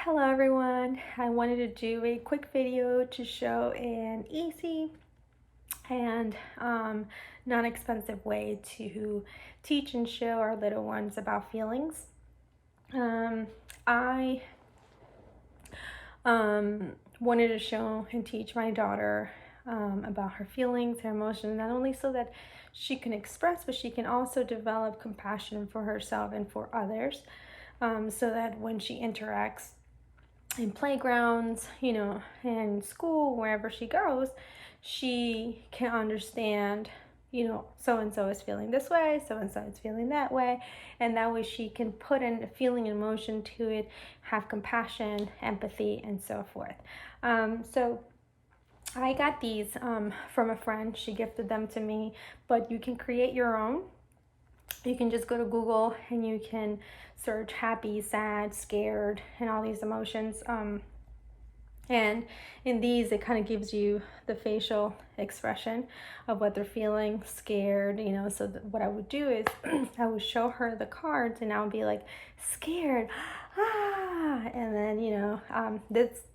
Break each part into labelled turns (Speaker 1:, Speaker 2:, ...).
Speaker 1: Hello everyone, I wanted to do a quick video to show an easy and non-expensive way to teach and show our little ones about feelings. I wanted to show and teach my daughter about her feelings, her emotions, not only so that she can express, but she can also develop compassion for herself and for others, so that when she interacts in playgrounds, in school, wherever she goes, she can understand, so and so is feeling this way, so and so is feeling that way, and that way she can put in a feeling and emotion to it, have compassion, empathy, and so forth. So I got these from a friend. She gifted them to me, but you can create your own. You can just go to Google and you can search happy, sad, scared, and all these emotions. And in these, it kind of gives you the facial expression of what they're feeling, scared, So what I would do is I would show her the cards and I would be like, scared, and then,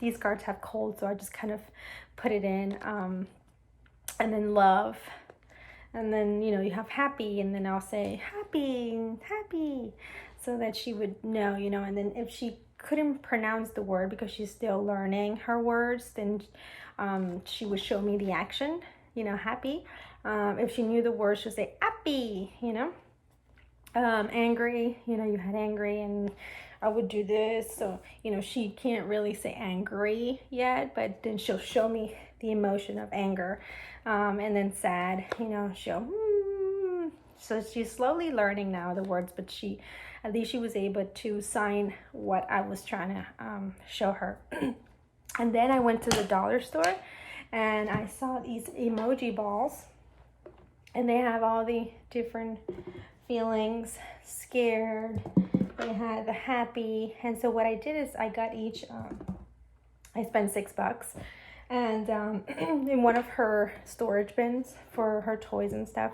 Speaker 1: these cards have cold, so I just kind of put it in, and then love. And then, you have happy, and then I'll say happy, so that she would know, and then if she couldn't pronounce the word because she's still learning her words, then she would show me the action, happy. If she knew the words, she'd say happy, angry, you had angry, and I would do this. So, she can't really say angry yet, but then she'll show me the emotion of anger. And then sad, she'll, So she's slowly learning now the words, but at least she was able to sign what I was trying to show her. And then I went to the dollar store and I saw these emoji balls, and they have all the different feelings, scared, they had the happy. And so what I did is I got each, I spent $6, and in one of her storage bins for her toys and stuff,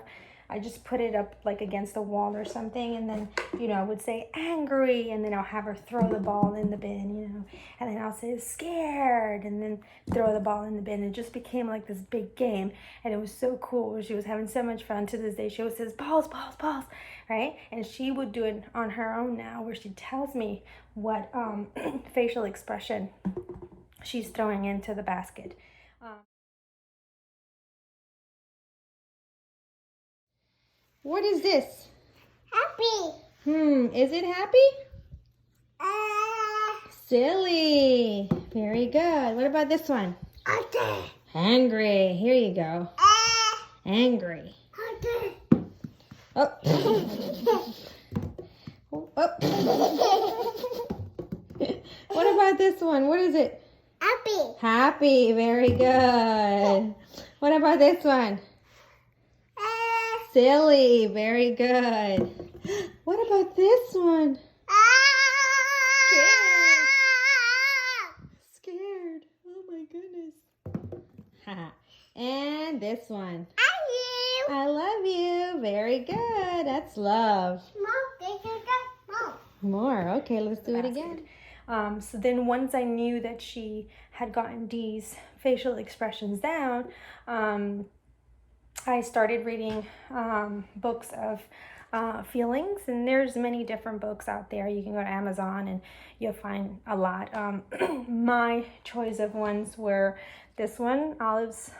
Speaker 1: I just put it up like against the wall or something, and then, I would say angry, and then I'll have her throw the ball in the bin, and then I'll say scared, and then throw the ball in the bin. It just became like this big game, and it was so cool. She was having so much fun. To this day, she always says balls, right? And she would do it on her own now, where she tells me what facial expression she's throwing into the basket. What is this?
Speaker 2: Happy.
Speaker 1: Is it happy? Silly. Very good. What about this one?
Speaker 2: Okay.
Speaker 1: Angry. Here you go. Angry.
Speaker 2: Okay.
Speaker 1: Oh. Oh. What about this one? What is it?
Speaker 2: Happy.
Speaker 1: Happy. Very good. What about this one? Silly. Very good. What about this one? Scared. Oh my goodness. And this one. I love you. Very good. That's love. More. Okay, let's do it again. So then once I knew that she had gotten these facial expressions down, I started reading books of feelings, and there's many different books out there. You can go to Amazon and you'll find a lot. My choice of ones were this one, Olives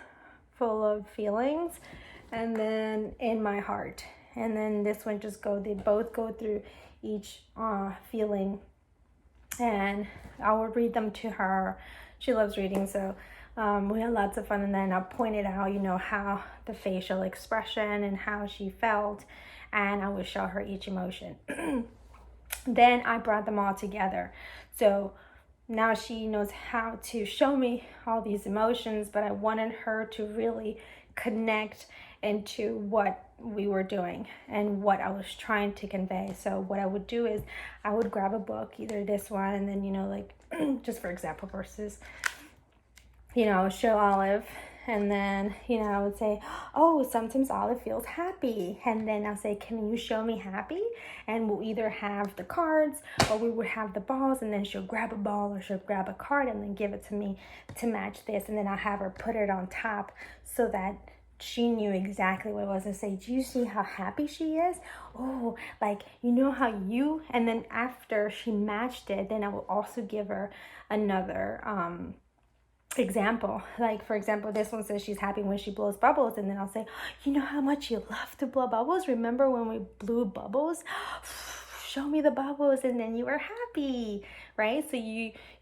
Speaker 1: Full of Feelings, and then In My Heart. And then this one they both go through each feeling, and I would read them to her. She loves reading, so we had lots of fun. And then I pointed out, how the facial expression and how she felt, and I would show her each emotion. Then I brought them all together. So now she knows how to show me all these emotions, but I wanted her to really connect into what we were doing and what I was trying to convey. So what I would do is I would grab a book, either this one, and then, like, just for example, versus, show Olive, And then, I would say, oh, sometimes Olive feels happy. And then I'll say, can you show me happy? And we'll either have the cards or we would have the balls, and then she'll grab a ball or she'll grab a card and then give it to me to match this. And then I'll have her put it on top so that she knew exactly what it was. And say, do you see how happy she is? Oh, like, how you, and then after she matched it, then I will also give her another example. Like, for example, this one says she's happy when she blows bubbles, and then I'll say, you know how much you love to blow bubbles? Remember when we blew bubbles? Show me the bubbles, and then you were happy, right? So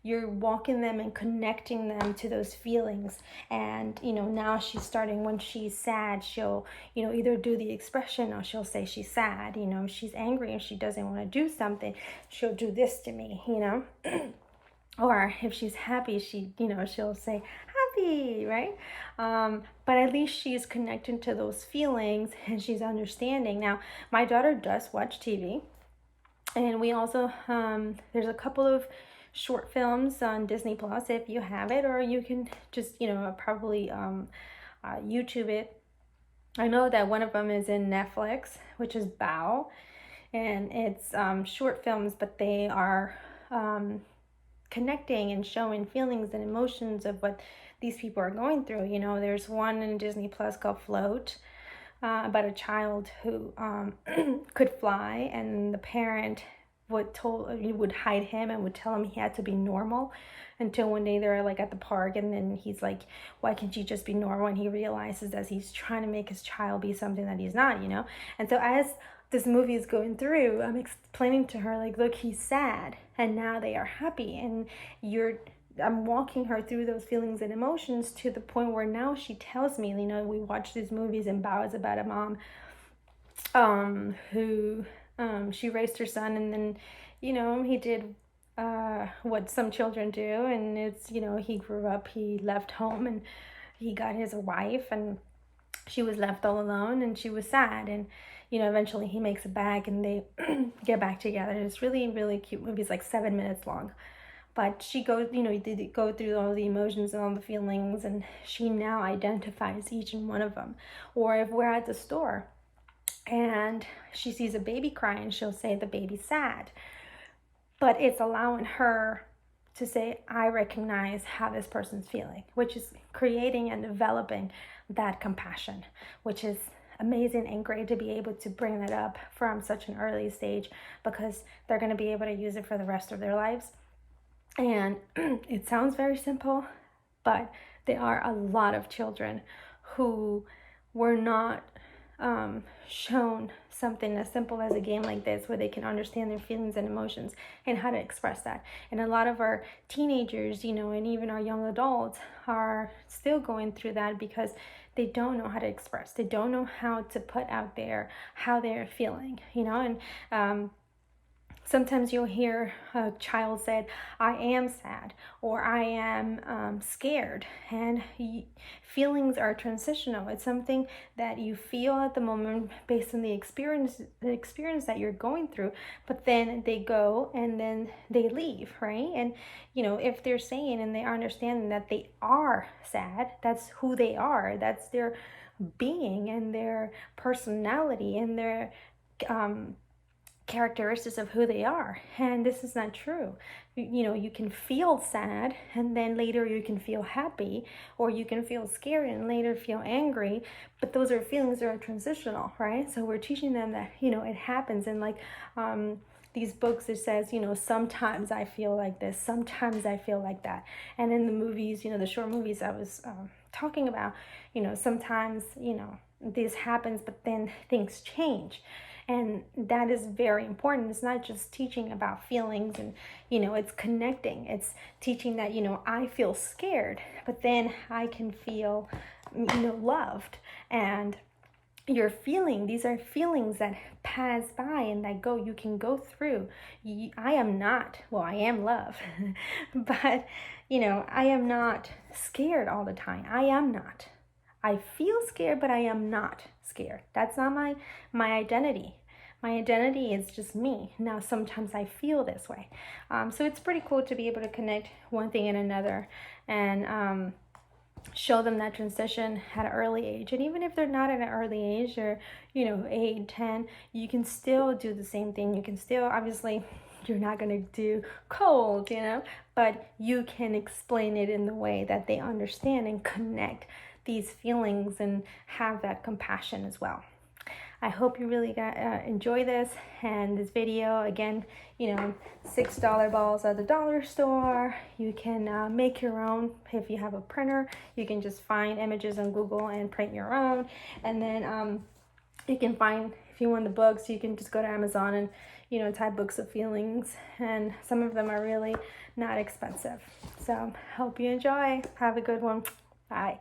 Speaker 1: you're walking them and connecting them to those feelings. And now she's starting, when she's sad, she'll either do the expression or she'll say she's sad. If she's angry and she doesn't want to do something, she'll do this to me. Or if she's happy, she'll say happy, right? But at least she's connected to those feelings and she's understanding. Now, my daughter does watch TV, and we also, there's a couple of short films on Disney Plus if you have it, or you can just, probably YouTube it. I know that one of them is in Netflix, which is Bow, and it's short films, but they are connecting and showing feelings and emotions of what these people are going through. There's one in Disney Plus called Float, about a child who could fly, and the parent would hide him and would tell him he had to be normal, until one day they're like at the park, and then he's like, why can't you just be normal? And he realizes that he's trying to make his child be something that he's not. And so as this movie is going through, I'm explaining to her, like, look, he's sad and now they are happy, and I'm walking her through those feelings and emotions to the point where now she tells me, we watch these movies, and Bao is about a mom who she raised her son, and then he did what some children do, and it's he grew up, he left home, and he got his wife, and she was left all alone, and she was sad, and eventually he makes it back and they get back together. It's really, really cute movie. It's like 7 minutes long. But she goes, they go through all the emotions and all the feelings, and she now identifies each and one of them. Or if we're at the store and she sees a baby crying, she'll say the baby's sad. But it's allowing her to say, I recognize how this person's feeling, which is creating and developing that compassion, which is amazing and great to be able to bring that up from such an early stage, because they're going to be able to use it for the rest of their lives. And it sounds very simple, but there are a lot of children who were not shown something as simple as a game like this, where they can understand their feelings and emotions and how to express that. And a lot of our teenagers, and even our young adults are still going through that, because they don't know how to express. They don't know how to put out there how they're feeling, and sometimes you'll hear a child said, I am sad, or I am scared. And feelings are transitional. It's something that you feel at the moment based on the experience that you're going through, but then they go and then they leave, right? And, if they're saying and they're understanding that they are sad, that's who they are. That's their being and their personality and their characteristics of who they are. And this is not true. You can feel sad and then later you can feel happy, or you can feel scared and later feel angry, but those are feelings that are transitional, right? So we're teaching them that it happens. And like these books, it says sometimes I feel like this, sometimes I feel like that. And in the movies, the short movies I was talking about, sometimes this happens, but then things change. And that is very important. It's not just teaching about feelings and, it's connecting. It's teaching that, I feel scared, but then I can feel, loved. And you're feeling, these are feelings that pass by and that you can go through. I am love, but, I am not scared all the time. I am not. I feel scared, but I am not scared. That's not my identity. My identity is just me. Now, sometimes I feel this way. So it's pretty cool to be able to connect one thing and another. And show them that transition at an early age. And even if they're not at an early age, or 8, 10, you can still do the same thing. You can still, obviously, you're not going to do cold, but you can explain it in the way that they understand and connect these feelings and have that compassion as well. I hope you really enjoy this and this video. Again, $6 balls at the dollar store. You can make your own. If you have a printer, you can just find images on Google and print your own. And then you can find, if you want the books, you can just go to Amazon and type books of feelings, and some of them are really not expensive. So hope you enjoy. Have a good one. Bye.